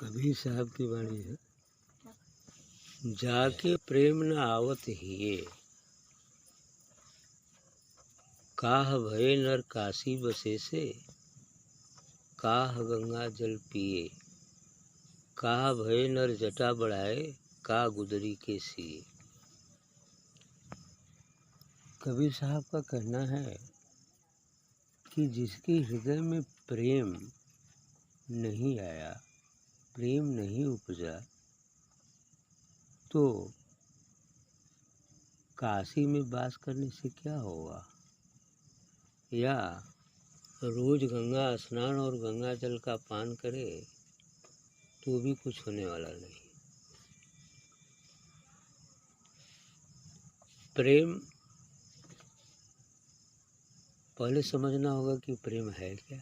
कबीर साहब की वाणी है। जाके प्रेम न आवत हिये, काह भये नर काशी बसे से, काह गंगा जल पिए, काह भये नर जटा बढ़ाए, का गुदरी के सिए। कबीर साहब का कहना है कि जिसके हृदय में प्रेम नहीं आया, प्रेम नहीं उपजा, तो काशी में वास करने से क्या होगा, या रोज गंगा स्नान और गंगा जल का पान करे तो भी कुछ होने वाला नहीं। प्रेम पहले समझना होगा कि प्रेम है क्या।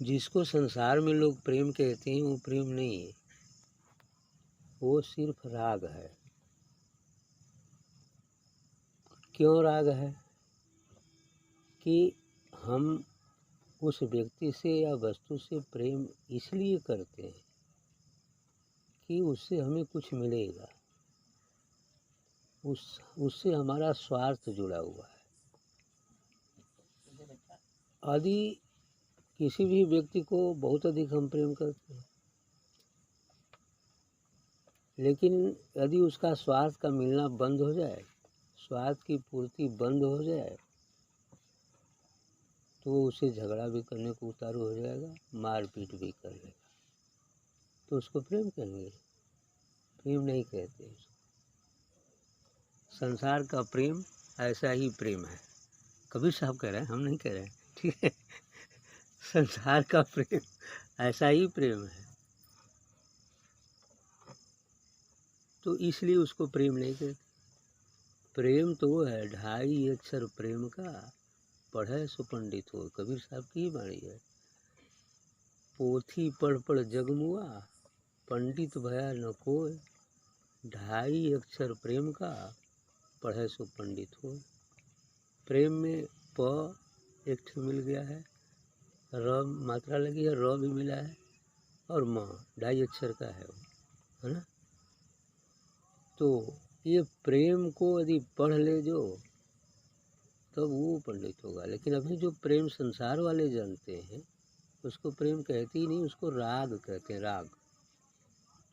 जिसको संसार में लोग प्रेम कहते हैं वो प्रेम नहीं है, वो सिर्फ राग है। क्यों राग है? कि हम उस व्यक्ति से या वस्तु से प्रेम इसलिए करते हैं कि उससे हमें कुछ मिलेगा, उससे हमारा स्वार्थ जुड़ा हुआ है। यदि किसी भी व्यक्ति को बहुत अधिक हम प्रेम करते हैं, लेकिन यदि उसका स्वार्थ का मिलना बंद हो जाए, स्वार्थ की पूर्ति बंद हो जाए, तो उसे झगड़ा भी करने को उतारू हो जाएगा, मारपीट भी कर लेगा, तो उसको प्रेम कहेंगे? प्रेम नहीं कहते उसको। संसार का प्रेम ऐसा ही प्रेम है। कबीर साहब कह रहे हैं, हम नहीं कह रहे हैं, ठीक है। संसार का प्रेम ऐसा ही प्रेम है, तो इसलिए उसको प्रेम नहीं कहते। प्रेम तो वो है, 2.5 अक्षर प्रेम का, पढ़े सो पंडित हो। कबीर साहब की वाणी है। पोथी पढ़ पढ़ जगमुआ, पंडित भया न कोय, 2.5 अक्षर प्रेम का, पढ़े सो पंडित हो। प्रेम में प एक ठे मिल गया है, र मात्रा लगी है, र भी मिला है, और म 2.5 अक्षर का है वो, है ना। तो ये प्रेम को यदि पढ़ ले जो, तब वो पंडित होगा। लेकिन अभी जो प्रेम संसार वाले जानते हैं, उसको प्रेम कहते ही नहीं, उसको राग कहते हैं, राग।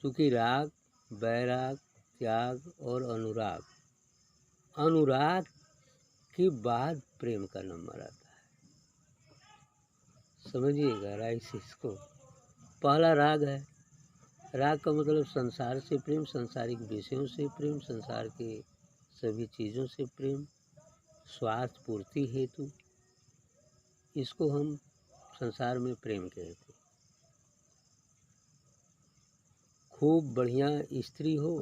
क्योंकि राग, वैराग, त्याग और अनुराग, अनुराग के बाद प्रेम का नंबर आता है। समझिएगा राइट से इसको। पहला राग है। राग का मतलब संसार से प्रेम, संसारिक विषयों से प्रेम, संसार के सभी चीज़ों से प्रेम, स्वार्थ पूर्ति हेतु, इसको हम संसार में प्रेम कहते हैं। खूब बढ़िया स्त्री हो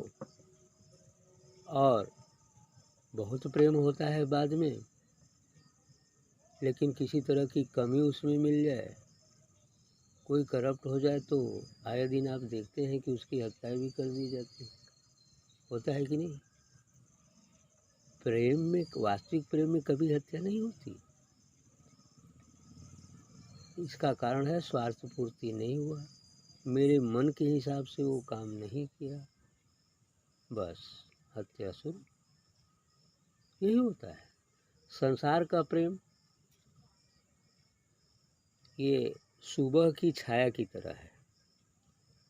और बहुत प्रेम होता है बाद में, लेकिन किसी तरह की कमी उसमें मिल जाए, कोई करप्ट हो जाए, तो आए दिन आप देखते हैं कि उसकी हत्या भी कर दी जाती है। होता है कि नहीं? प्रेम में, वास्तविक प्रेम में कभी हत्या नहीं होती। इसका कारण है स्वार्थ पूर्ति नहीं हुआ, मेरे मन के हिसाब से वो काम नहीं किया, बस हत्या शुरू। यही होता है। संसार का प्रेम ये सुबह की छाया की तरह है,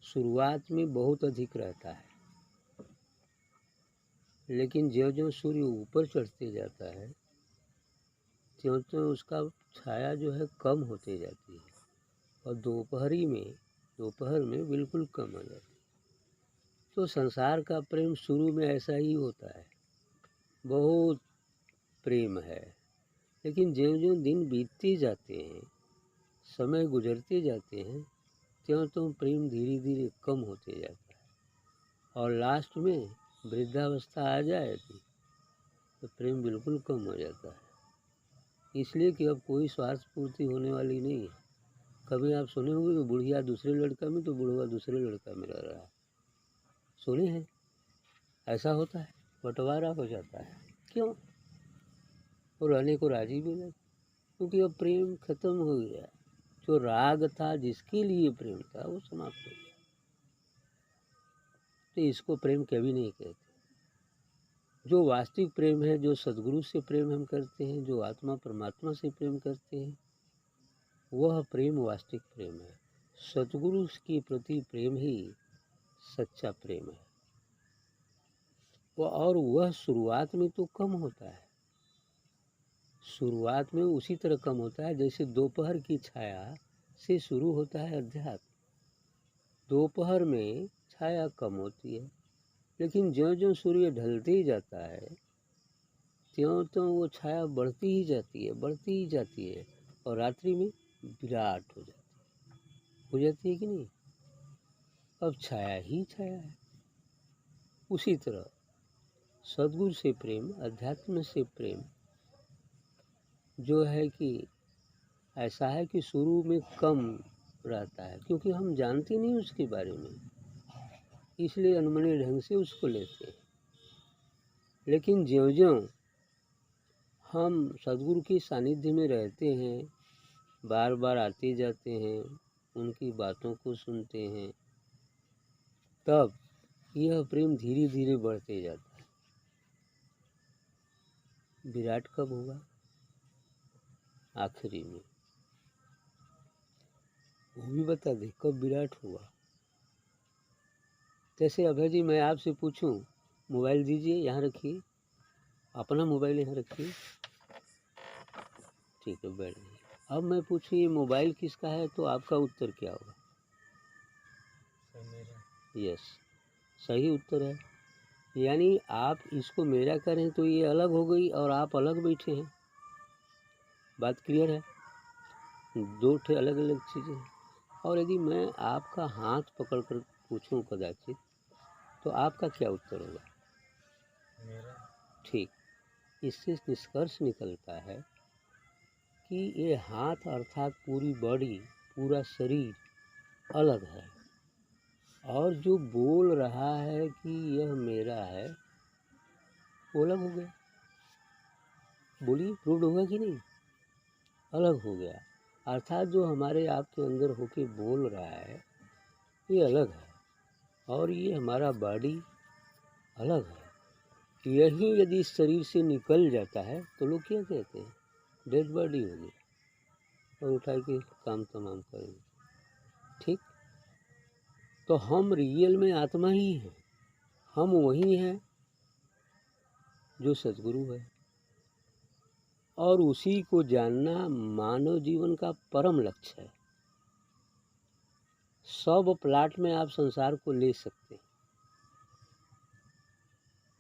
शुरुआत में बहुत अधिक रहता है, लेकिन ज्यों ज्यों सूर्य ऊपर चढ़ते जाता है, त्यों त्यों उसका छाया जो है कम होते जाती है, और दोपहर में बिल्कुल कम हो जाती है। तो संसार का प्रेम शुरू में ऐसा ही होता है, बहुत प्रेम है, लेकिन ज्यों ज्यों दिन बीतते जाते हैं, समय गुजरते जाते हैं, त्यों त्यों प्रेम धीरे धीरे कम होते जाता है, और लास्ट में वृद्धावस्था आ जाए तो प्रेम बिल्कुल कम हो जाता है। इसलिए कि अब कोई स्वार्थ पूर्ति होने वाली नहीं है। कभी आप सुने होंगे कि बुढ़िया दूसरे लड़का में, तो बुढ़वा दूसरे लड़का में रह रहा है, सुने हैं? ऐसा होता है, बंटवारा हो जाता है। क्यों? वो रहने को राजी भी नहीं, क्योंकि अब प्रेम खत्म हो गया। जो राग था, जिसके लिए प्रेम था, वो समाप्त हो गया। तो इसको प्रेम कभी नहीं कहते। जो वास्तविक प्रेम है, जो सद्गुरु से प्रेम हम करते हैं, जो आत्मा परमात्मा से प्रेम करते हैं, वह प्रेम वास्तविक प्रेम है। सद्गुरु के प्रति प्रेम ही सच्चा प्रेम है। और वह शुरुआत में तो कम होता है। शुरुआत में उसी तरह कम होता है जैसे दोपहर की छाया से शुरू होता है अध्यात्म। दोपहर में छाया कम होती है, लेकिन ज्यों-ज्यों सूर्य ढलते ही जाता है, त्यों-त्यों वो छाया बढ़ती ही जाती है, बढ़ती ही जाती है, और रात्रि में विराट हो जाती है कि नहीं? अब छाया ही छाया है। उसी तरह सद्गुरु से प्रेम, अध्यात्म से प्रेम जो है कि ऐसा है कि शुरू में कम रहता है, क्योंकि हम जानते नहीं उसके बारे में, इसलिए अनमने ढंग से उसको लेते हैं। लेकिन ज्यों-ज्यों हम सद्गुरु के सानिध्य में रहते हैं, बार बार आते जाते हैं, उनकी बातों को सुनते हैं, तब यह प्रेम धीरे धीरे बढ़ते जाता है। विराट कब होगा? आखिरी में। वो भी बता दे कब विराट हुआ। जैसे अभय जी, मैं आपसे पूछूं, मोबाइल दीजिए, यहाँ रखिए, अपना मोबाइल यहाँ रखिए, ठीक है, बैठ गई। अब मैं पूछूं ये मोबाइल किसका है, तो आपका उत्तर क्या होगा? यस, सही उत्तर है। यानी आप इसको मेरा करें तो ये अलग हो गई और आप अलग बैठे हैं। बात क्लियर है? दो ठे अलग अलग चीज़ें हैं। और यदि मैं आपका हाथ पकड़ कर पूछूं कदाचित, तो आपका क्या उत्तर होगा? मेरा। ठीक। इससे निष्कर्ष निकलता है कि ये हाथ अर्थात पूरी बॉडी, पूरा शरीर अलग है, और जो बोल रहा है कि यह मेरा है, वो अलग हो गया। बोलिए, प्रूव होगा कि नहीं? अलग हो गया। अर्थात जो हमारे आपके अंदर होके बोल रहा है, ये अलग है, और ये हमारा बॉडी अलग है। यही यदि इस शरीर से निकल जाता है तो लोग क्या कहते हैं? डेड बॉडी हो गई, और उठा के काम तमाम करेंगे। ठीक। तो हम रियल में आत्मा ही हैं, हम वही हैं जो सद्गुरु है, और उसी को जानना मानव जीवन का परम लक्ष्य है। सब प्लाट में आप संसार को ले सकते हैं,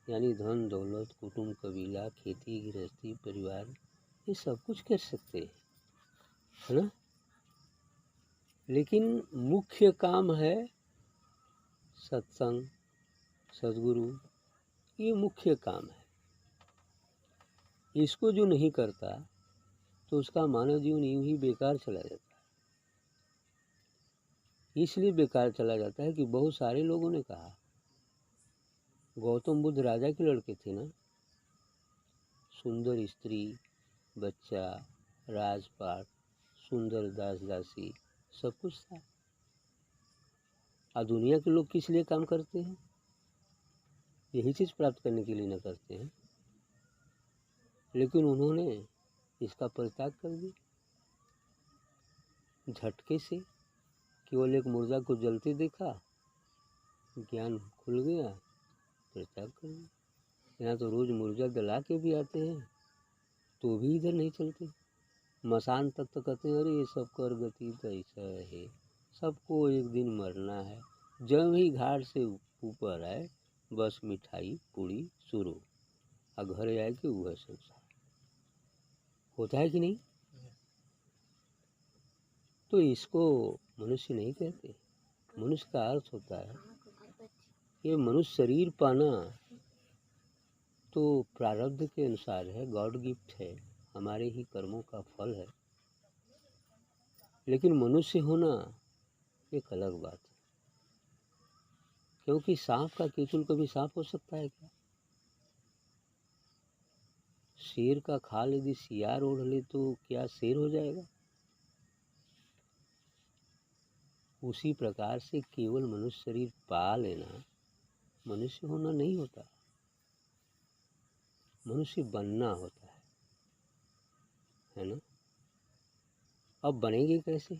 यानी धन दौलत, कुटुंब कबीला, खेती गृहस्थी, परिवार, ये सब कुछ कर सकते हैं, है ना? लेकिन मुख्य काम है सत्संग, सद्गुरु, ये मुख्य काम है। इसको जो नहीं करता तो उसका मानव जीवन यूं ही बेकार चला जाता है। इसलिए बेकार चला जाता है कि बहुत सारे लोगों ने कहा, गौतम बुद्ध राजा के लड़के थे ना, सुंदर स्त्री, बच्चा, राजपाट, सुंदर दास दासी, सब कुछ था। और दुनिया के लोग किस लिए काम करते हैं? यही चीज़ प्राप्त करने के लिए न करते हैं। लेकिन उन्होंने इसका परित्याग कर दिया झटके से। केवल एक मुर्दा को जलते देखा, ज्ञान खुल गया, परित्याग कर दिया। यहाँ तो रोज मुर्जा जला के भी आते हैं तो भी इधर नहीं चलते। मसान तक तो कहते हैं अरे ये सब कर गति तो ऐसा है, सबको एक दिन मरना है। जब ही घाट से ऊपर आए, बस मिठाई पूड़ी शुरू, और घर आए कि वह संसार। होता है कि नहीं? तो इसको मनुष्य नहीं कहते। मनुष्य का अर्थ होता है ये मनुष्य शरीर पाना तो प्रारब्ध के अनुसार है, गॉड गिफ्ट है, हमारे ही कर्मों का फल है। लेकिन मनुष्य होना एक अलग बात है, क्योंकि सांप का केचुल कभी सांप हो सकता है क्या? शेर का खाल यदि सियार ओढ़ ले तो क्या शेर हो जाएगा? उसी प्रकार से केवल मनुष्य शरीर पा लेना मनुष्य होना नहीं होता, मनुष्य बनना होता है ना। अब बनेंगे कैसे?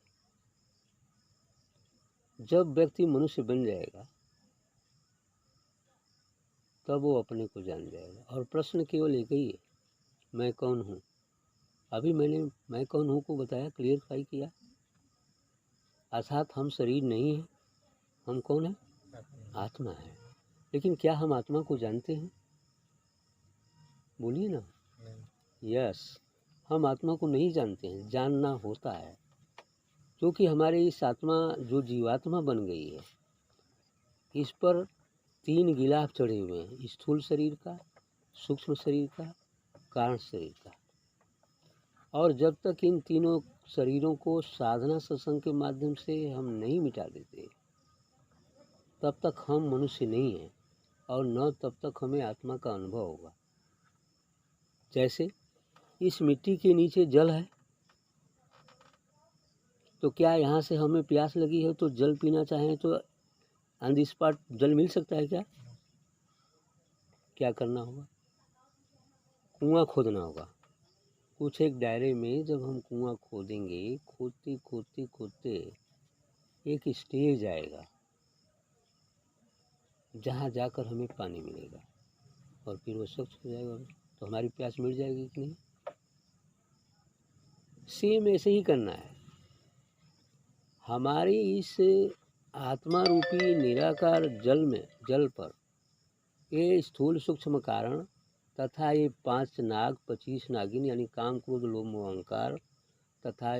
जब व्यक्ति मनुष्य बन जाएगा तब वो अपने को जान जाएगा। और प्रश्न केवल एक ही है, मैं कौन हूँ। अभी मैंने मैं कौन हूँ को बताया, क्लियरफाई किया। अर्थात हम शरीर नहीं हैं, हम कौन है? आत्मा है। लेकिन क्या हम आत्मा को जानते हैं? बोलिए ना। यस, हम आत्मा को नहीं जानते हैं, जानना होता है। क्योंकि हमारी इस आत्मा जो जीवात्मा बन गई है, इस पर 3 गिलाफ चढ़े हुए हैं, स्थूल शरीर का, सूक्ष्म शरीर का, कारण शरीर का। और जब तक इन तीनों शरीरों को साधना सत्संग के माध्यम से हम नहीं मिटा देते, तब तक हम मनुष्य नहीं हैं और न तब तक हमें आत्मा का अनुभव होगा। जैसे इस मिट्टी के नीचे जल है, तो क्या यहाँ से हमें प्यास लगी है तो जल पीना चाहें तो ऑन द स्पॉट जल मिल सकता है क्या? क्या करना होगा? कुआं खोदना होगा। कुछ एक दायरे में जब हम कुआं खोदेंगे, खोदते खोदते खोदते एक स्टेज आएगा जहाँ जाकर हमें पानी मिलेगा और फिर वो स्वच्छ हो जाएगा, तो हमारी प्यास मिट जाएगी कि नहीं? सेम ऐसे ही करना है। हमारी इस आत्मा रूपी निराकार जल पर ये स्थूल सूक्ष्म कारण तथा ये 5 नाग 25 नागिन यानी काम क्रोध लोभ मोह अहंकार तथा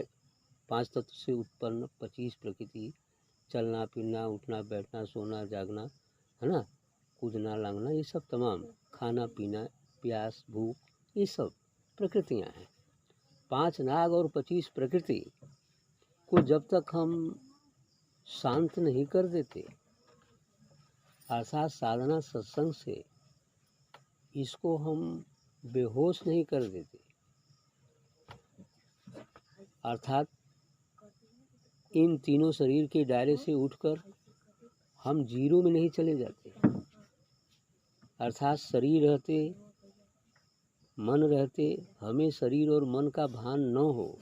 5 तत्व से उत्पन्न 25 प्रकृति, चलना फिरना उठना बैठना सोना जागना है ना, कूदना लांगना, ये सब तमाम, खाना पीना प्यास भूख, ये सब प्रकृतियां हैं। 5 नाग और 25 प्रकृति को जब तक हम शांत नहीं कर देते, अर्थात साधना सत्संग से इसको हम बेहोश नहीं कर देते, अर्थात इन तीनों शरीर के दायरे से उठकर हम जीरो में नहीं चले जाते, अर्थात शरीर रहते मन रहते हमें शरीर और मन का भान न हो,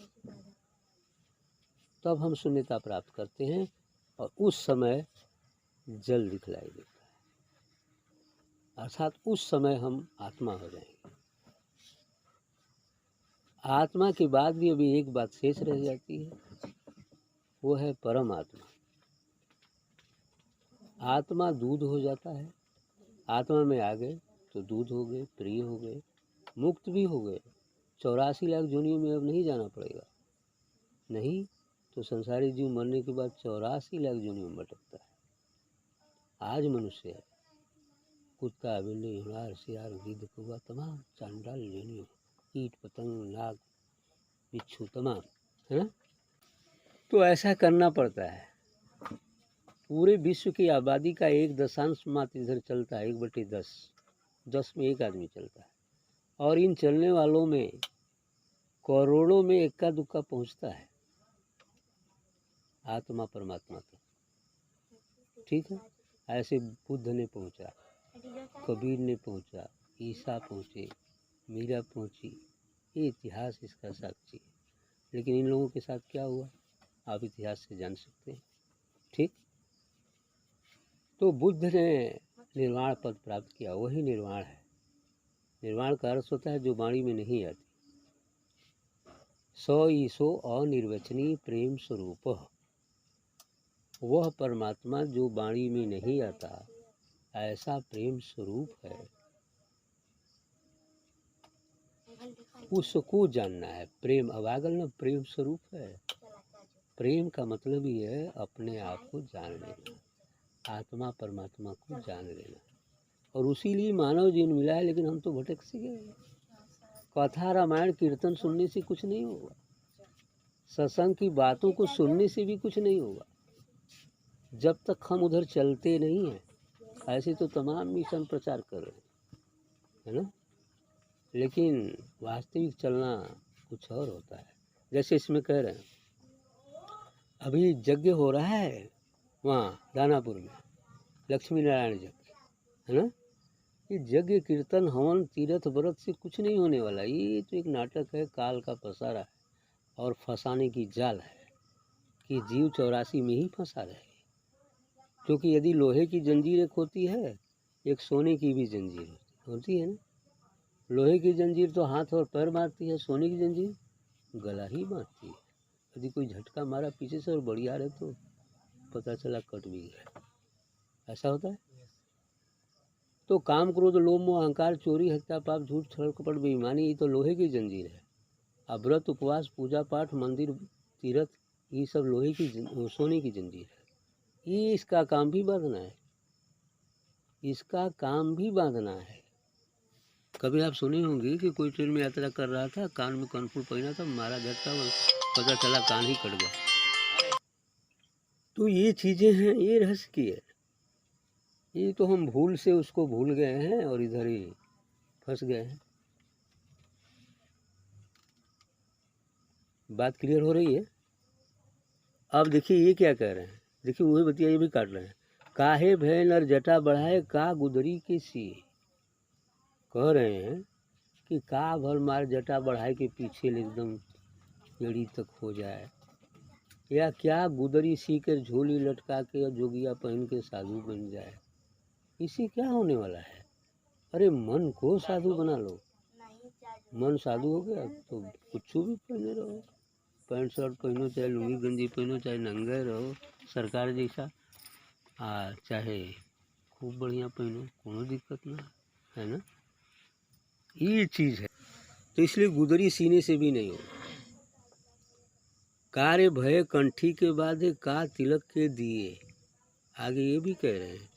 तब हम शून्यता प्राप्त करते हैं और उस समय जल दिखलाई देता है, अर्थात उस समय हम आत्मा हो जाएंगे। आत्मा के बाद भी अभी एक बात शेष रह जाती है, वो है परम आत्मा। आत्मा दूध हो जाता है, आत्मा में आ गए तो दूध हो गए, प्रिय हो गए, मुक्त भी हो गए। 84 लाख जोनियों में अब नहीं जाना पड़ेगा, नहीं तो संसारी जीव मरने के बाद 84 लाख जोनियों में भटकता है। आज मनुष्य है, कुत्ता बिल्ली हिमार सियार गिद्ध कौवा तमाम चांडाल जोनियों, कीट पतंग नाग बिच्छू तमाम, है ना। तो ऐसा करना पड़ता है। पूरे विश्व की आबादी का 1 मात्र इधर चलता है, 1/10, 10 में 1 आदमी चलता है, और इन चलने वालों में करोड़ों में इक्का दुक्का पहुंचता है आत्मा परमात्मा तक, ठीक है। ऐसे बुद्ध ने पहुंचा, कबीर ने पहुंचा, ईसा पहुंचे, मीरा पहुंची, ये इतिहास इसका साक्षी है। लेकिन इन लोगों के साथ क्या हुआ आप इतिहास से जान सकते हैं, ठीक। तो बुद्ध ने निर्वाण पद प्राप्त किया, वही निर्वाण है। निर्वाण का अर्थ होता है जो वाणी में नहीं आती। स ईसो अनिर्वचनीय प्रेम स्वरूप, वह परमात्मा जो वाणी में नहीं आता, ऐसा प्रेम स्वरूप है, उसको जानना है। प्रेम अवागल न प्रेम स्वरूप है। प्रेम का मतलब ही है अपने आप को जान लेना, आत्मा परमात्मा को जान लेना। और उसी लिए मानव जीवन मिला है, लेकिन हम तो भटक सी गए। कथा रामायण कीर्तन सुनने से कुछ नहीं होगा, सत्संग की बातों को सुनने से भी कुछ नहीं होगा, जब तक हम उधर चलते नहीं हैं। ऐसे तो तमाम मिशन प्रचार कर रहे हैं, है ना, लेकिन वास्तविक चलना कुछ और होता है। जैसे इसमें कह रहे हैं, अभी यज्ञ हो रहा है वहाँ दानापुर में, लक्ष्मी नारायण यज्ञ, है ना। ये यज्ञ कीर्तन हवन तीर्थ व्रत से कुछ नहीं होने वाला। ये तो एक नाटक है, काल का पसारा है और फंसाने की जाल है कि जीव 84 में ही फंसा रहे। क्योंकि यदि लोहे की जंजीर एक होती है, एक सोने की भी जंजीर होती है ना। लोहे की जंजीर तो हाथ और पैर मारती है, सोने की जंजीर गला ही मारती है। यदि कोई झटका मारा पीछे से और बढ़िया रहे तो पता चला कट भी गया। ऐसा होता है। तो काम क्रोध लोभ मोह अहंकार चोरी हत्या पाप झूठ छल कपट बेईमानी, ये तो लोहे की जंजीर है। अब व्रत उपवास पूजा पाठ मंदिर तीर्थ ये सब लोहे की सोने की जंजीर है। ये इसका काम भी बांधना है, इसका काम भी बांधना है। कभी आप सुने होंगे कि कोई ट्रेन में यात्रा कर रहा था, कान में कर्णफूल पहना था, मारा झटका, पता चला कान ही कट गया। तो ये चीजें हैं, ये रहस्य की है। ये तो हम भूल से उसको भूल गए हैं और इधर ही फंस गए हैं। बात क्लियर हो रही है। अब देखिए ये क्या कह रहे हैं, देखिए वही बतिया ये भी काट रहे हैं। काहे भय नर जटा बढ़ाए का गुदरी के सी, कह रहे हैं कि का भर मार जटा बढ़ाए के पीछे एकदम एड़ी तक हो जाए, या क्या गुदरी सी कर झोली लटका के और जोगिया पहन के साधु बन जाए। इससे क्या होने वाला है। अरे मन को साधु बना लो, मन साधु हो गया तो कुछ भी पहने रहो, पैंट शर्ट पहनो, चाहे लुंगी गंजी पहनो, चाहे नंगे रहो सरकार जैसा, चाहे खूब बढ़िया पहनो, कोनो दिक्कत ना है ना। ये चीज़ है। तो इसलिए गुदरी सीने से भी नहीं हो। कार्य भय कंठी के बाद का तिलक के दिए। आगे ये भी कह रहे हैं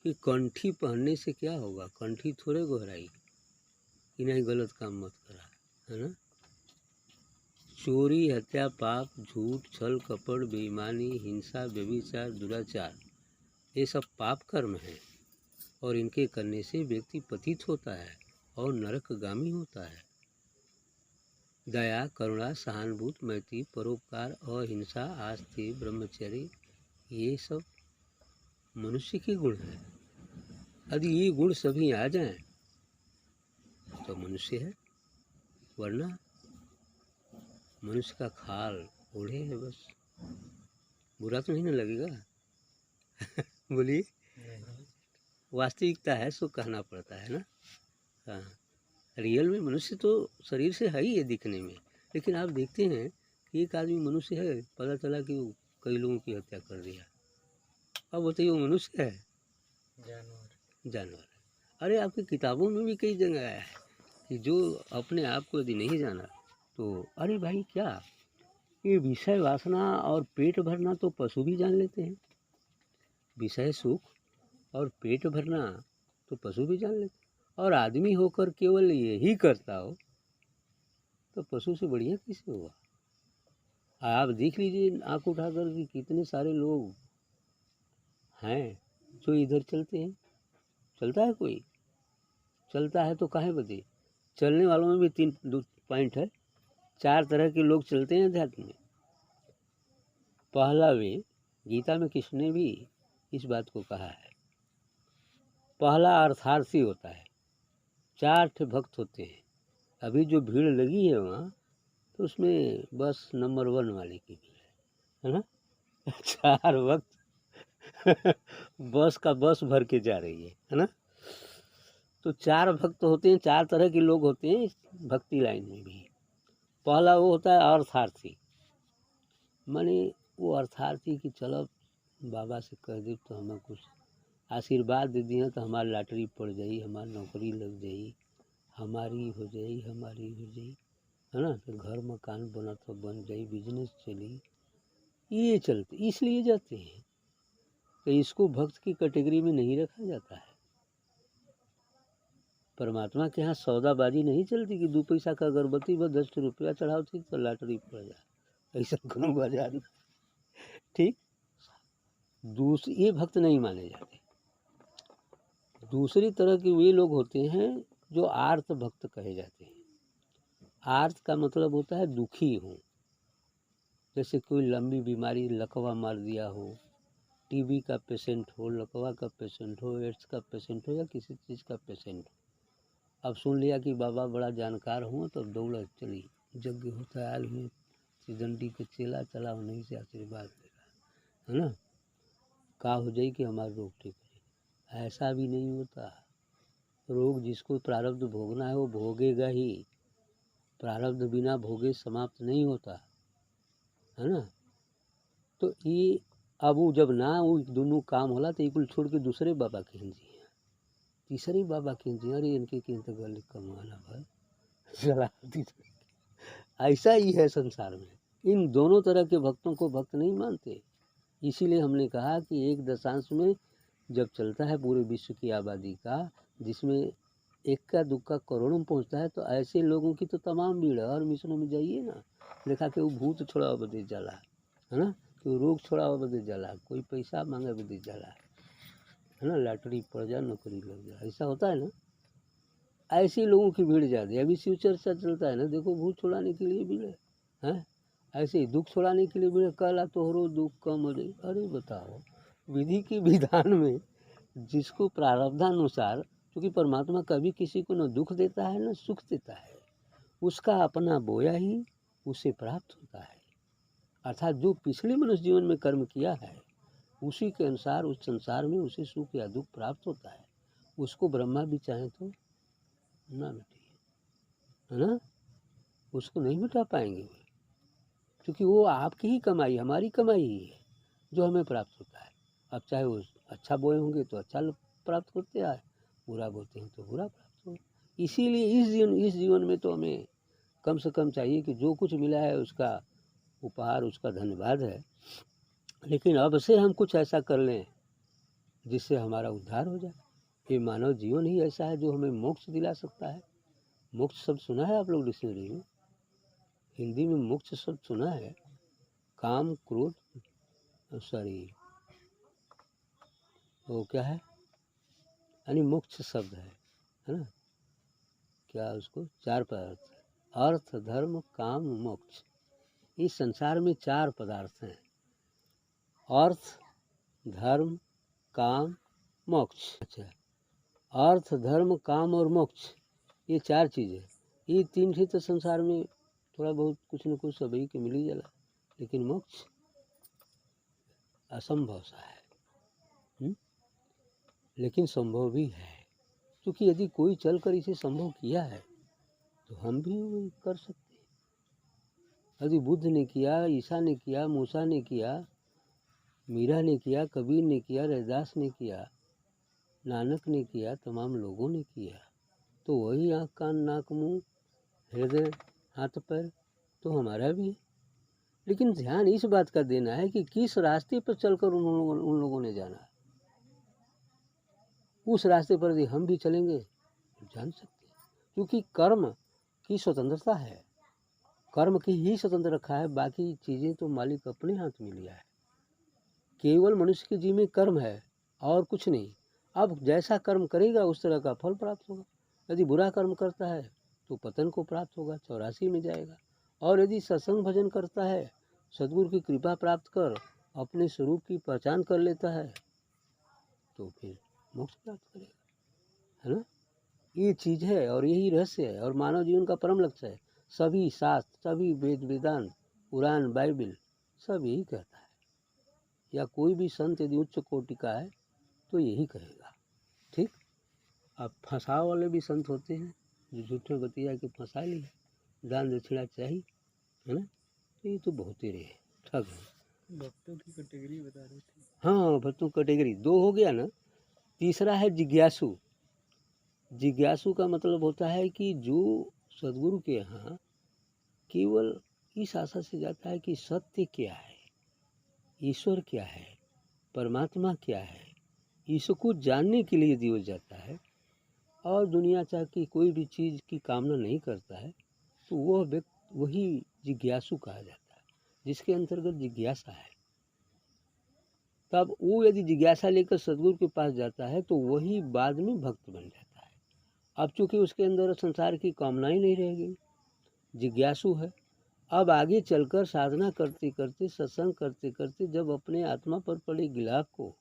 कि कंठी पहनने से क्या होगा, कंठी थोड़े गोहराई कि नहीं गलत काम मत करा, है ना। चोरी हत्या पाप झूठ छल कपट बेईमानी हिंसा व्यभिचार दुराचार ये सब पाप कर्म हैं और इनके करने से व्यक्ति पतित होता है और नरकगामी होता है। दया करुणा सहानुभूति मैत्री परोपकार अहिंसा आस्थे ब्रह्मचर्य ये सब मनुष्य के गुण हैं। यदि ये गुण सभी आ जाएं तो मनुष्य है, वरना मनुष्य का खाल ओढ़े है बस। बुरा तो नहीं ना लगेगा बोलिए। वास्तविकता है सो कहना पड़ता है ना। हाँ, रियल में मनुष्य तो शरीर से है ही है दिखने में, लेकिन आप देखते हैं कि एक आदमी मनुष्य है, पता चला कि वो कई लोगों की हत्या कर दिया। अब बताइए वो मनुष्य है जानवर। अरे आपकी किताबों में भी कई जगह आया है कि जो अपने आप को यदि नहीं जाना तो अरे भाई क्या ये विषय वासना और पेट भरना तो पशु भी जान लेते हैं। विषय सुख और पेट भरना तो पशु भी जान लेते, और आदमी होकर केवल यही करता हो तो पशु से बढ़िया किसे होगा। आप देख लीजिए आँख उठाकर कि कितने सारे लोग हैं जो इधर चलते हैं। चलता है कोई, चलता है तो काहे बदे। चलने वालों में भी 3 पॉइंट है, 4 तरह के लोग चलते हैं अध्यात्म में। पहला वे, गीता में कृष्ण ने भी इस बात को कहा है। पहला अर्थार्थी होता है, 4 भक्त होते हैं। अभी जो भीड़ लगी है वहाँ तो उसमें बस नंबर 1 वाले की भीड़ है ना 4 भक्त बस का बस भर के जा रही है ना। तो 4 भक्त होते हैं, 4 तरह के लोग होते हैं इस भक्ति लाइन में भी। पहला वो होता है अर्थार्थी, माने वो अर्थार्थी की चलो बाबा से कह दे तो हमें कुछ आशीर्वाद दे दिए तो हमारी लॉटरी पड़ जाई, हमारी नौकरी लग जाई, हमारी हो जाई है ना, तो घर मकान बना तो बन जाई, बिजनेस चली, ये चलते इसलिए जाते हैं। तो इसको भक्त की कैटेगरी में नहीं रखा जाता है। परमात्मा के यहाँ सौदाबाजी नहीं चलती कि 2 पैसा का अगरबत्ती बस 10 रुपया चढ़ाओ थी तो लॉटरी पड़ जाए, ऐसा कोनो बाजार नहीं। ठीक, ये भक्त नहीं माने जाते। दूसरी तरह के वे लोग होते हैं जो आर्त भक्त कहे जाते हैं। आर्त का मतलब होता है दुखी हूँ, जैसे कोई लंबी बीमारी, लकवा मार दिया हो, टीबी का पेशेंट हो, लकवा का पेशेंट हो, एड्स का पेशेंट हो या किसी चीज़ का पेशेंट हो। अब सुन लिया कि बाबा बड़ा जानकार हुआ तो दौड़ चली, यज्ञ होता है आदमी दंडी के चेला चला उन्हीं से आशीर्वाद लेगा, है ना, का हो जाए कि हमारा रोग ठीक हो। ऐसा भी नहीं होता। रोग जिसको प्रारब्ध भोगना है वो भोगेगा ही। प्रारब्ध बिना भोगे समाप्त नहीं होता, है ना। तो ये अब वो जब ना वो दोनों काम होला तो कुल छोड़ के दूसरे बाबा के जी, तीसरे बाबा के जी, अरे इनके तो गले कमाना भर चला। ऐसा ही है संसार में। इन दोनों तरह के भक्तों को भक्त नहीं मानते। इसीलिए हमने कहा कि एक दशांश में जब चलता है पूरे विश्व की आबादी का, जिसमें एक का दुक्का करोड़ों में पहुँचता है, तो ऐसे लोगों की तो तमाम भीड़ है। और मिशनों में जाइए ना, देखा कि वो भूत छोड़ा बदे जाला, है ना, कि वो रोग छोड़ा बदे जाला, कोई पैसा मांगे बदे जाला, है ना, लॉटरी पड़ जाए, नौकरी लग जाए, ऐसा होता है ना। ऐसे लोगों की भीड़ ज़्यादा है। अभी शिव चर्चा चलता है ना, देखो भूत छुड़ाने के लिए भीड़ है, ऐसे ही दुख छुड़ाने के लिए भीड़। कला तोहरो दुख कम अरे, अरे बताओ, विधि के विधान में जिसको प्रारब्धानुसार, क्योंकि परमात्मा कभी किसी को न दुख देता है न सुख देता है, उसका अपना बोया ही उसे प्राप्त होता है। अर्थात जो पिछले मनुष्य जीवन में कर्म किया है उसी के अनुसार उस संसार में उसे सुख या दुख प्राप्त होता है। उसको ब्रह्मा भी चाहे तो ना मिटे, है ना, उसको नहीं मिटा पाएंगे, क्योंकि वो आपकी ही कमाई, हमारी कमाई ही है जो हमें प्राप्त होता है। अब चाहे वो अच्छा बोए होंगे तो अच्छा प्राप्त होते हैं, बुरा बोते हैं तो बुरा प्राप्त हो। इसीलिए इस जीवन में तो हमें कम से कम चाहिए कि जो कुछ मिला है उसका उपहार, उसका धन्यवाद है, लेकिन अब से हम कुछ ऐसा कर लें जिससे हमारा उद्धार हो जाए। ये मानव जीवन ही ऐसा है जो हमें मोक्ष दिला सकता है। मोक्ष शब्द सुना है आप लोग डिक्शनरी में? हिंदी में मोक्ष शब्द सुना है? काम क्रोध, सॉरी वो क्या है, यानी मोक्ष शब्द है ना, क्या उसको चार पदार्थ, अर्थ धर्म काम मोक्ष। इस संसार में चार पदार्थ हैं, अर्थ धर्म काम मोक्ष। अच्छा, अर्थ धर्म काम और मोक्ष, ये चार चीज़ें, ये तीन ही तो संसार में थोड़ा बहुत कुछ न कुछ सभी के मिल ही जाला, लेकिन मोक्ष असंभव सा है। लेकिन संभव भी है, क्योंकि यदि कोई चलकर इसे संभव किया है तो हम भी कर सकते हैं। यदि बुद्ध ने किया, ईसा ने किया, मूसा ने किया, मीरा ने किया, कबीर ने किया, रैदास ने किया, नानक ने किया, तमाम लोगों ने किया, तो वही आँख कान नाक मुँह हृदय हाथ पैर तो हमारा भी है। लेकिन ध्यान इस बात का देना है कि किस रास्ते पर चलकर उन लोगों ने जाना, उस रास्ते पर यदि हम भी चलेंगे तो जान सकते हैं। क्योंकि कर्म की स्वतंत्रता है, कर्म की ही स्वतंत्र रखा है, बाकी चीज़ें तो मालिक अपने हाथ में लिया है। केवल मनुष्य के जी में कर्म है और कुछ नहीं। अब जैसा कर्म करेगा उस तरह का फल प्राप्त होगा। यदि बुरा कर्म करता है तो पतन को प्राप्त होगा, 84 में जाएगा। और यदि सत्संग भजन करता है, सद्गुरु की कृपा प्राप्त कर अपने स्वरूप की पहचान कर लेता है तो फिर मोक्ष प्राप्त करेगा, है ना। ये चीज़ है और यही रहस्य है और मानव जीवन का परम लक्ष्य है। सभी शास्त्र, सभी वेद वेदांत, पुराण, बाइबिल सब यही कहता है, या कोई भी संत यदि उच्च कोटि का है तो यही कहेगा। ठीक। अब फंसाव वाले भी संत होते हैं जो झूठे बतिया के फंसा लिए, दान दक्षिणा चाहिए, है ना, तो ये तो बहुत ही रहे ठग है। भक्तों की कैटेगरी बता रहे थे। हाँ, भक्तों की कैटेगरी दो हो गया ना। तीसरा है जिज्ञासु। जिज्ञासु का मतलब होता है कि जो सद्गुरु के यहाँ केवल इस आशा से जाता है कि सत्य क्या है, ईश्वर क्या है, परमात्मा क्या है, इसको जानने के लिए दिया जाता है और दुनिया चाह की कोई भी चीज़ की कामना नहीं करता है, तो वह व्यक्ति वही जिज्ञासु कहा जाता है, जिसके अंतर्गत जिज्ञासा है। तब वो यदि जिज्ञासा लेकर सद्गुरु के पास जाता है तो वही बाद में भक्त बन जाता है। अब चूंकि उसके अंदर संसार की कामनाएं नहीं रह गई, जिज्ञासु है, अब आगे चलकर साधना करते करते, सत्संग करते करते जब अपने आत्मा पर पड़े गिलाफ को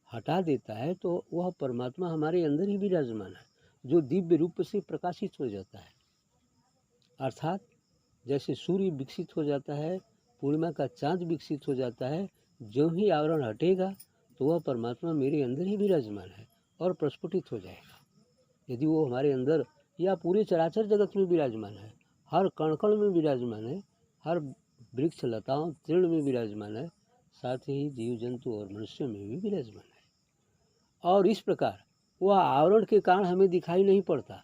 हटा देता है तो वह परमात्मा हमारे अंदर ही विराजमान है, जो दिव्य रूप से प्रकाशित हो जाता है। अर्थात जैसे सूर्य विकसित हो जाता है, पूर्णिमा का चांद विकसित हो जाता है, जो ही आवरण हटेगा तो वह परमात्मा मेरे अंदर ही विराजमान है और प्रस्फुटित हो जाएगा। यदि वो हमारे अंदर या पूरे चराचर जगत में विराजमान है, हर कण कण में विराजमान है, हर वृक्ष लताओं तृण में विराजमान है, साथ ही जीव जंतु और मनुष्य में भी विराजमान है। और इस प्रकार वह आवरण के कारण हमें दिखाई नहीं पड़ता,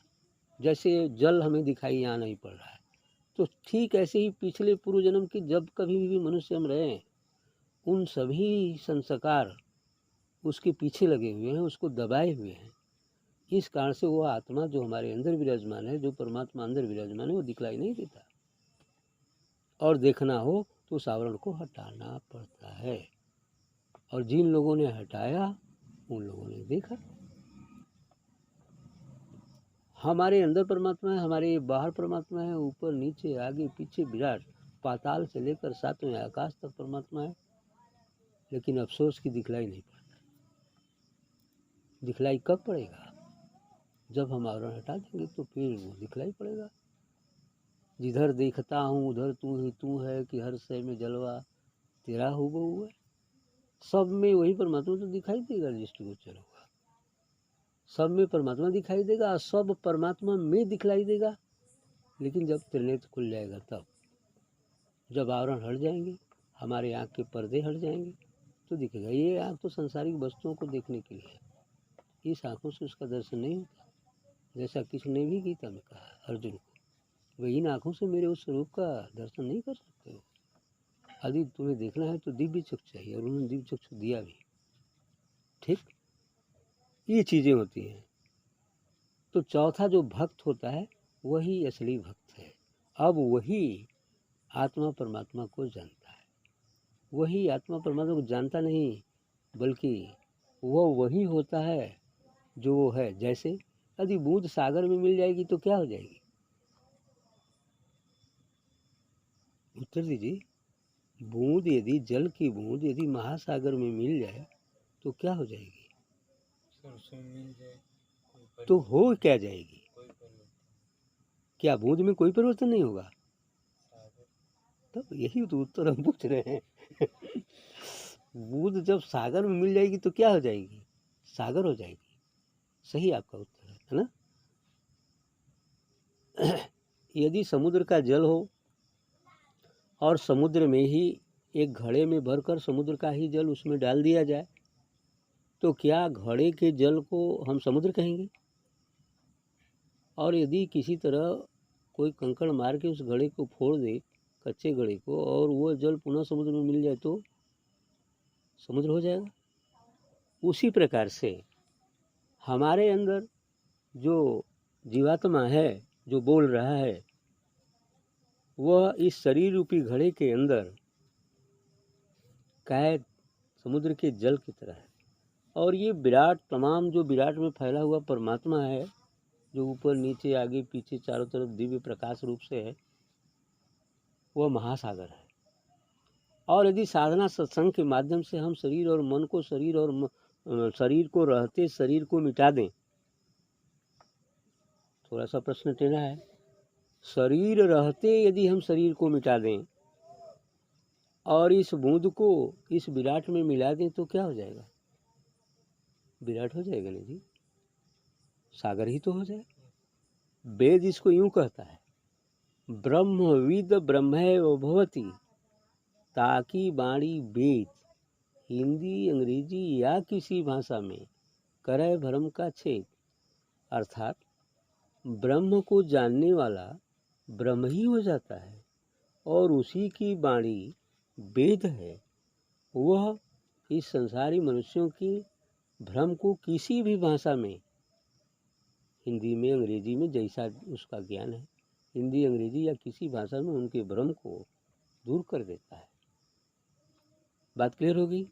जैसे जल हमें दिखाई यहाँ नहीं पड़ रहा है। तो ठीक ऐसे ही पिछले पूर्व जन्म के जब कभी भी मनुष्य हम रहे हैं, उन सभी संस्कार उसके पीछे लगे हुए हैं, उसको दबाए हुए हैं। इस कारण से वह आत्मा जो हमारे अंदर विराजमान है, जो परमात्मा अंदर विराजमान है, वो दिखलाई नहीं देता। और देखना हो तो उस आवरण को हटाना पड़ता है। और जिन लोगों ने हटाया उन लोगों ने देखा। हमारे अंदर परमात्मा है, हमारे बाहर परमात्मा है, ऊपर नीचे आगे पीछे विराट, पाताल से लेकर सातवें आकाश तक परमात्मा है। लेकिन अफसोस की दिखलाई नहीं पड़ता। दिखलाई कब पड़ेगा? जब हम आवरण हटा देंगे तो फिर वो दिखलाई पड़ेगा। जिधर देखता हूँ उधर तू ही तू है, कि हर शय में जलवा तेरा हूबहू है। सब में वही परमात्मा तो दिखाई देगा दृष्टिगोचर होगा, सब में परमात्मा दिखाई देगा, सब परमात्मा में दिखलाई देगा। लेकिन जब त्रिनेत्र खुल जाएगा, तब जब आवरण हट जाएंगे, हमारे आँख के पर्दे हट जाएंगे, तो दिखेगा। ये आँख तो सांसारिक वस्तुओं को देखने के लिए है, इस आँखों से उसका दर्शन नहीं होता। जैसा कृष्ण ने भी गीता में कहा अर्जुन को, वही इन आँखों से मेरे उस स्वरूप का दर्शन नहीं कर सकते हो। यदि तुम्हें देखना है तो दिव्य चक्षु चाहिए, और उन्होंने दिव्य चक्षु दिया भी। ठीक, ये चीज़ें होती हैं। तो चौथा जो भक्त होता है वही असली भक्त है। अब वही आत्मा परमात्मा को जानता है। वही आत्मा परमात्मा को जानता नहीं, बल्कि वह वही होता है जो वो है। जैसे यदि बूंद सागर में मिल जाएगी तो क्या हो जाएगी? उत्तर दीजिए। बूंद यदि, जल की बूंद यदि महासागर में मिल जाए तो क्या हो जाएगी? मिल जाए तो हो क्या जाएगी? क्या बूंद में कोई परिवर्तन नहीं होगा? तब यही तो उत्तर हम पूछ रहे हैं। बूंद जब सागर में मिल जाएगी तो क्या हो जाएगी? सागर हो जाएगी। सही आपका उत्तर है ना? यदि समुद्र का जल हो और समुद्र में ही एक घड़े में भरकर समुद्र का ही जल उसमें डाल दिया जाए, तो क्या घड़े के जल को हम समुद्र कहेंगे? और यदि किसी तरह कोई कंकड़ मार के उस घड़े को फोड़ दे, कच्चे घड़े को, और वो जल पुनः समुद्र में मिल जाए तो समुद्र हो जाएगा। उसी प्रकार से हमारे अंदर जो जीवात्मा है, जो बोल रहा है, वह इस शरीर रूपी घड़े के अंदर कैद समुद्र के जल की तरह है। और ये विराट, तमाम जो विराट में फैला हुआ परमात्मा है, जो ऊपर नीचे आगे पीछे चारों तरफ दिव्य प्रकाश रूप से है, वह महासागर है। और यदि साधना सत्संग के माध्यम से हम शरीर और मन को, शरीर को रहते शरीर को मिटा दें, थोड़ा सा प्रश्न टेढ़ा है, शरीर रहते यदि हम शरीर को मिटा दें और इस बूंद को इस विराट में मिला दें तो क्या हो जाएगा? विराट हो जाएगा ना जी, सागर ही तो हो जाए। वेद इसको यूं कहता है, ब्रह्मविद ब्रह्मैव भवति, ताकि बाणी वेद, हिंदी अंग्रेजी या किसी भाषा में करे भ्रम का छेद। अर्थात ब्रह्म को जानने वाला ब्रह्म ही हो जाता है, और उसी की वाणी वेद है। वह इस संसारी मनुष्यों की भ्रम को किसी भी भाषा में, हिंदी में अंग्रेजी में जैसा उसका ज्ञान है, हिंदी अंग्रेजी या किसी भाषा में उनके भ्रम को दूर कर देता है। बात क्लियर होगी?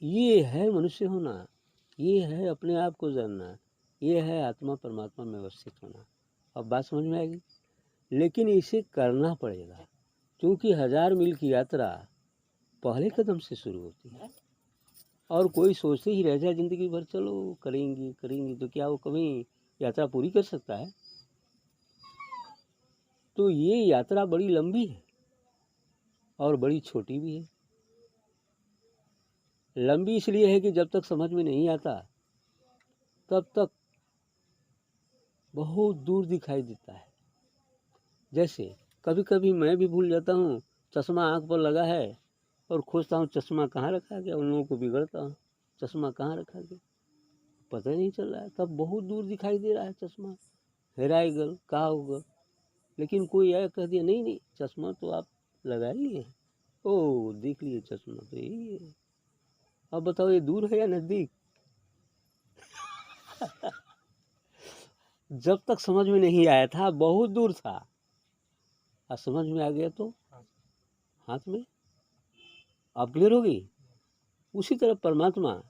ये है मनुष्य होना, ये है अपने आप को जानना, ये है आत्मा परमात्मा में अवस्थित होना। अब बात समझ में आएगी? लेकिन इसे करना पड़ेगा, क्योंकि 1000 मील की यात्रा पहले कदम से शुरू होती है। और कोई सोचते ही रह जाए ज़िंदगी भर चलो करेंगे करेंगे, तो क्या वो कभी यात्रा पूरी कर सकता है? तो ये यात्रा बड़ी लंबी है और बड़ी छोटी भी है। लंबी इसलिए है कि जब तक समझ में नहीं आता तब तक बहुत दूर दिखाई देता है। जैसे कभी कभी मैं भी भूल जाता हूँ, चश्मा आँख पर लगा है और खोजता हूँ चश्मा कहाँ रखा गया, उन लोगों को बिगड़ता हूँ चश्मा कहाँ रखा गया, पता ही नहीं चल रहा है। तब बहुत दूर दिखाई दे रहा है चश्मा, हेराए गल कहाँ होगा। लेकिन कोई आया कह दिया नहीं नहीं चश्मा तो आप लगा ही लिए, ओ देख लिए चश्मा तो यही है। अब बताओ ये दूर है या नज़दीक? जब तक समझ में नहीं आया था बहुत दूर था, और समझ में आ गया तो हाथ में। अब क्लियर हो गई? उसी तरह परमात्मा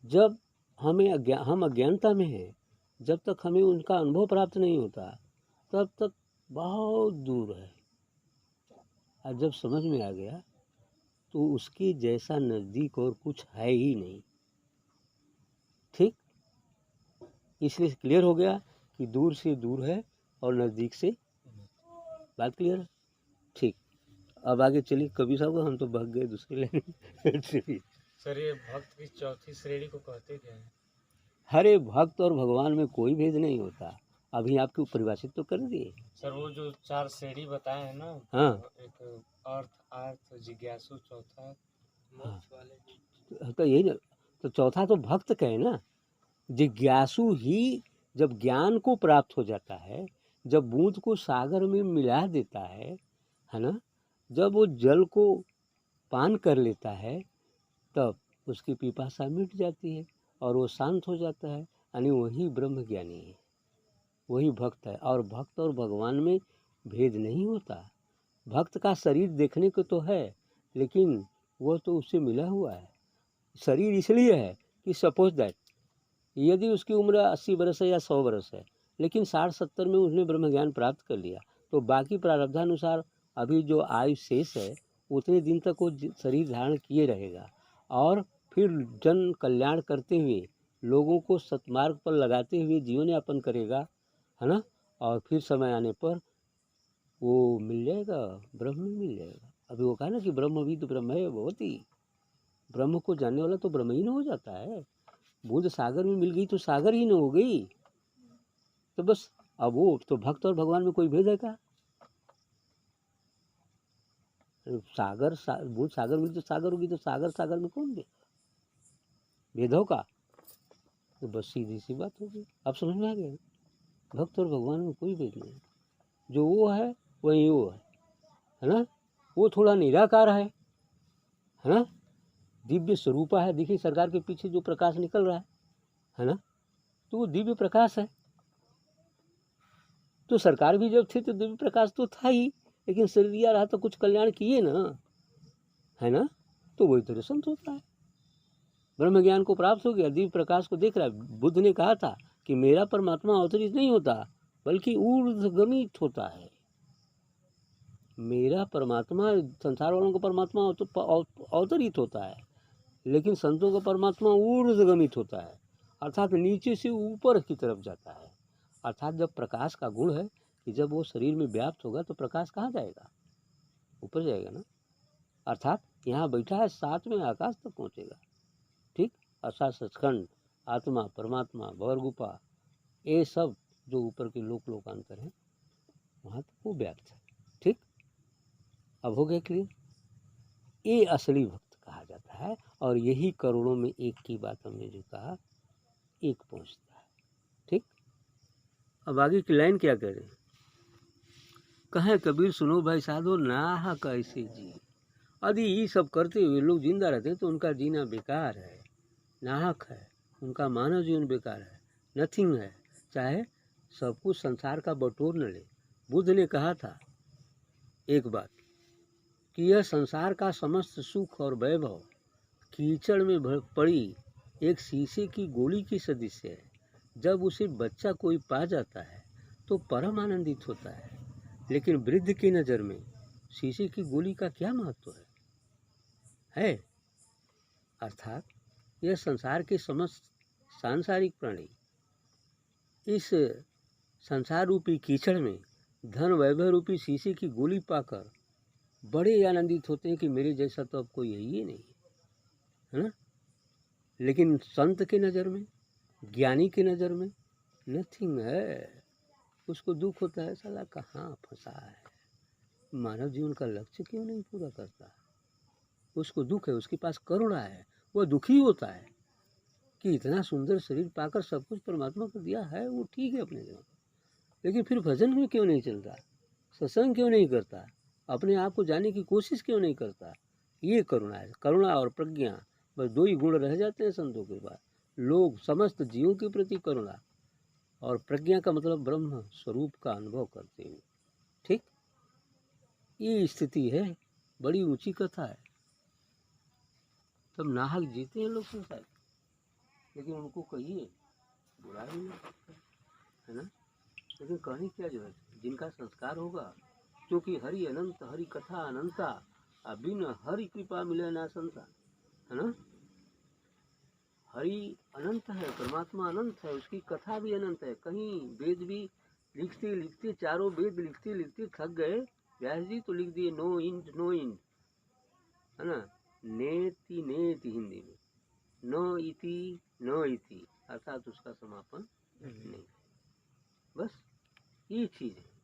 जब हम अज्ञानता में हैं, जब तक हमें उनका अनुभव प्राप्त नहीं होता तब तक बहुत दूर है। और जब समझ में आ गया तो उसके जैसा नज़दीक और कुछ है ही नहीं। ठीक, इसलिए क्लियर हो गया कि दूर से दूर है और नज़दीक से। बात क्लियर है? ठीक, अब आगे चलिए। कबीर साहब हम तो भाग गए दूसरे लाइन। चलिए। सर ये भक्त की चौथी श्रेणी को कहते क्या है? हरे भक्त और भगवान में कोई भेद नहीं होता। अभी आपको परिभाषित तो कर दिए। सर वो जो 4 श्रेणी बताए हैं ना, हाँ एक अर्थ आर्थ जिज्ञासु, चौथा मोक्ष वाले। तो यही ना, तो चौथा तो भक्त का है ना। जिज्ञासु ही जब ज्ञान को प्राप्त हो जाता है, जब बूंद को सागर में मिला देता है ना, जब वो जल को पान कर लेता है तब उसकी पिपासा मिट जाती है और वो शांत हो जाता है, यानी वही ब्रह्म ज्ञानी है, वही भक्त है। और भक्त और भगवान में भेद नहीं होता। भक्त का शरीर देखने को तो है, लेकिन वो तो उससे मिला हुआ है। शरीर इसलिए है कि सपोज दैट यदि उसकी उम्र 80 बरस है या 100 बरस है, लेकिन 60-70 में उसने ब्रह्म ज्ञान प्राप्त कर लिया, तो बाकी प्रारब्धानुसार अभी जो आयु शेष है उतने दिन तक वो शरीर धारण किए रहेगा और फिर जन कल्याण करते हुए लोगों को सतमार्ग पर लगाते हुए जीवन यापन करेगा, है ना। और फिर समय आने पर वो मिल जाएगा, ब्रह्म मिल जाएगा। अभी वो कहा ना कि ब्रह्मविद ब्रह्म है बहुत ही, ब्रह्म को जानने वाला तो ब्रह्म ही न हो जाता है। बूंद सागर में मिल गई तो सागर ही न हो गई। तो बस अब वो तो भक्त और भगवान में कोई भेद है क्या? बूंद सागर मिली तो सागर होगी, तो सागर सागर में कौन भेद होगा? तो बस सीधी सी बात होगी। अब समझ में आ गया, भक्त और भगवान में कोई भेद नहीं। जो वो है वही वो है ना। वो थोड़ा निराकार है ना, दिव्य स्वरूपा है। देखिए सरकार के पीछे जो प्रकाश निकल रहा है ना, तो वो दिव्य प्रकाश है। तो सरकार भी जब थी तो दिव्य प्रकाश तो था ही, लेकिन शरीर रहा तो कुछ कल्याण किए ना, है ना। तो वही तो संत होता है। ब्रह्म ज्ञान को प्राप्त हो गया, दिव्य प्रकाश को देख रहा है। बुद्ध ने कहा था कि मेरा परमात्मा अवतरित नहीं होता बल्कि ऊर्ध्वगमित होता है। मेरा परमात्मा, संसार वालों का परमात्मा अवतरित होता है, लेकिन संतों का परमात्मा ऊर्ध्वगमित होता है, अर्थात नीचे से ऊपर की तरफ जाता है। अर्थात जब प्रकाश का गुण है कि जब वो शरीर में व्याप्त होगा तो प्रकाश कहाँ जाएगा? ऊपर जाएगा ना। अर्थात यहाँ बैठा है, साथ में आकाश तक पहुँचेगा। ठीक, अर्थात सचखंड, आत्मा, परमात्मा, भवरगुफा, ये सब जो ऊपर के लोकांतर हैं वहाँ तक वो व्याप्त है। ठीक, अब हो गया क्लियर? ये असली भक्त कहा जाता है। और यही करोड़ों में एक की बात हमने जो कहा, एक पहुँचता है। ठीक, अब आगे की लाइन क्या कह रहे हैं? कहें कबीर सुनो भाई साधो नाह कैसे जी। यदि ये सब करते हुए लोग जिंदा रहते हैं तो उनका जीना बेकार है, नाहक है, उनका मानव जीवन बेकार है, नथिंग है। चाहे सब कुछ संसार का बटोर न ले। बुद्ध ने कहा था एक बात कि यह संसार का समस्त सुख और वैभव कीचड़ में पड़ी एक शीशे की गोली की सदृश है। जब उसे बच्चा कोई पा जाता है तो परम आनंदित होता है। लेकिन वृद्ध की नज़र में शीशे की गोली का क्या महत्व है? अर्थात यह संसार के समस्त सांसारिक प्राणी इस संसार रूपी कीचड़ में धन वैभव रूपी शीशे की गोली पाकर बड़े आनंदित होते हैं कि मेरे जैसा तो अब कोई है ही नहीं, है ना। लेकिन संत की नज़र में, ज्ञानी की नज़र में नथिंग है। उसको दुख होता है, साला कहाँ फंसा है, मानव जीवन का लक्ष्य क्यों नहीं पूरा करता। उसको दुख है, उसके पास करुणा है, वह दुखी होता है कि इतना सुंदर शरीर पाकर सब कुछ परमात्मा को दिया है, वो ठीक है अपने जगह, लेकिन फिर भजन में क्यों नहीं चलता, सत्संग क्यों नहीं करता, अपने आप को जानने की कोशिश क्यों नहीं करता। ये करुणा है। करुणा और प्रज्ञा बस दो ही गुण रह जाते हैं संतों के पास। लोग समस्त जीवों के प्रति करुणा और प्रज्ञा का मतलब ब्रह्म स्वरूप का अनुभव करते हुए, ठीक, ये स्थिति है। बड़ी ऊंची कथा है। तब नाहक जीते हैं लोग संसार, लेकिन उनको कहिए बुरा ही नहीं, है ना। लेकिन कहने क्या जरूरत है, जिनका संस्कार होगा, क्योंकि हरि अनंत, हरि कथा अनंता, बिन हरि कृपा मिले ना संसार, है ना। हरि अनंत है, परमात्मा अनंत है, उसकी कथा भी अनंत है। कहीं वेद भी लिखते लिखते, चारों वेद लिखते लिखते थक गए व्यास जी, तो लिख दिए नो इंड नो इंड, है ना। नेति नेति हिंदी में, नो इति, अर्थात उसका समापन नहीं। बस ये चीज़ है।